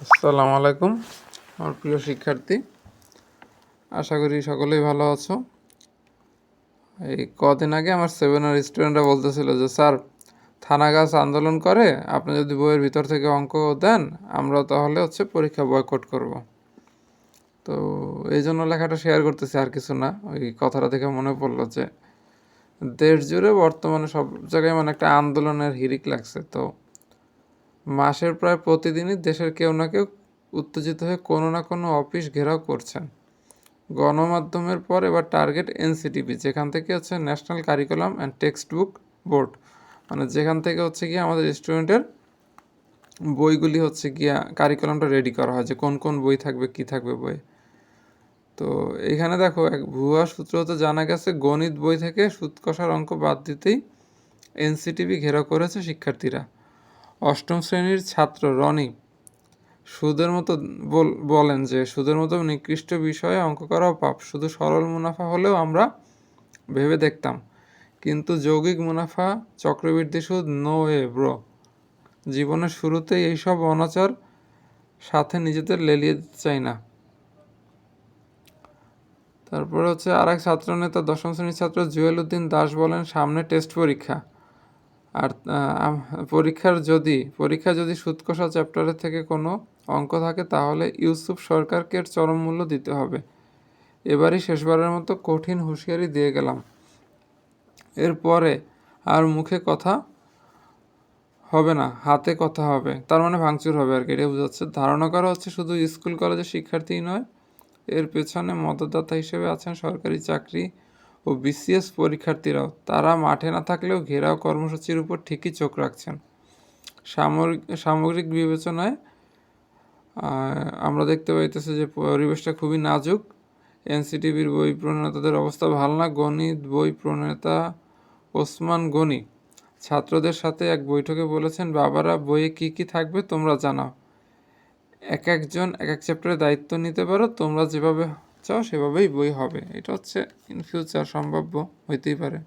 আসসালামু আলাইকুম আমার প্রিয় শিক্ষার্থী, আশা করি সকলেই ভালো আছো। এই কদিন আগে আমার সেভেনের স্টুডেন্টরা বলতেছিল যে স্যার, থানাগাছ আন্দোলন করে আপনি যদি বইয়ের ভিতর থেকে অঙ্ক দেন আমরা তাহলে পরীক্ষা বয়কট করব। তো এই জন্য লেখাটা শেয়ার করতেছি, আর কিছু না। ওই কথাটা দেখে মনে পড়লো যে দেশ জুড়ে বর্তমানে সব জায়গায় একটা আন্দোলনের হিড়িক লাগছে। তো মাসের প্রায় প্রতিদিনই দেশের কেউ না কেউ উত্তেজিত হয়ে কোনো না কোনো অফিস ঘেরাও করছেন। গণমাধ্যমের পর এবার টার্গেট এনসিটিবি, যেখান থেকে national curriculum and text book board, যেখান থেকে গিয়ে আমাদের স্টুডেন্টের বইগুলি গিয়া কারিকুলামটা রেডি করা হয়, যে কোন কোন বই থাকবে, কি থাকবে বই। তো এখানে দেখো, এক ভুয়া সূত্র হতে জানা গেছে গণিত বই থেকে সুদ কষার অঙ্ক বাদ দিতেই এনসিটিবি ঘেরাও করেছে শিক্ষার্থীরা। অষ্টম শ্রেণীর ছাত্র রনি বলেন যে সুদের মতো নিকৃষ্ট বিষয়ে অঙ্ক করাও পাপ। শুধু সরল মুনাফা হলেও আমরা ভেবে দেখতাম, কিন্তু যৌগিক মুনাফা, চক্রবৃদ্ধি সুদ, নো ওয়ে ব্রো। জীবনের শুরুতেই এইসব অনাচার সাথে নিজেদের লেলিয়ে দিতে চাই না। তারপরে আরেক ছাত্রনেতা দশম শ্রেণীর ছাত্র জুয়েল উদ্দিন দাস বলেন, সামনে টেস্ট পরীক্ষা, আর পরীক্ষা যদি সুদ কষা চ্যাপ্টারের থেকে কোনো অঙ্ক থাকে তাহলে ইউসুফ সরকারকে চরম মূল্য দিতে হবে। এবারই শেষবারের মতো কঠিন হুঁশিয়ারি দিয়ে গেলাম, এরপরে আর মুখে কথা হবে না, হাতে কথা হবে। তার মানে ভাঙচুর হবে আর কি, এটা বোঝাচ্ছে। ধারণা করা হচ্ছে শুধু স্কুল কলেজের শিক্ষার্থীই নয়, এর পেছনে মদতদাতা হিসেবে আছেন সরকারি চাকরি ও বিসিএস পরীক্ষার্থীরাও। তারা মাঠে না থাকলেও ঘেরাও কর্মসূচির উপর ঠিকই চোখ রাখছেন। সামগ্রিক বিবেচনায় আমরা দেখতে পাইতেছি যে পরিবেশটা খুবই নাজুক। এনসিটিবির বই প্রণেতাদের অবস্থা ভালো না। গণিত বই প্রণেতা ওসমান গনি ছাত্রদের সাথে এক বৈঠকে বলেছেন, বাবারা, বইয়ে কি কি থাকবে তোমরা জানাও, এক একজন এক এক চ্যাপ্টারের দায়িত্ব নিতে পারো, তোমরা যেভাবে চাও সেভাবেই বই হবে। এটা ইন ফিউচার সম্ভাব্য হইতেই পারে।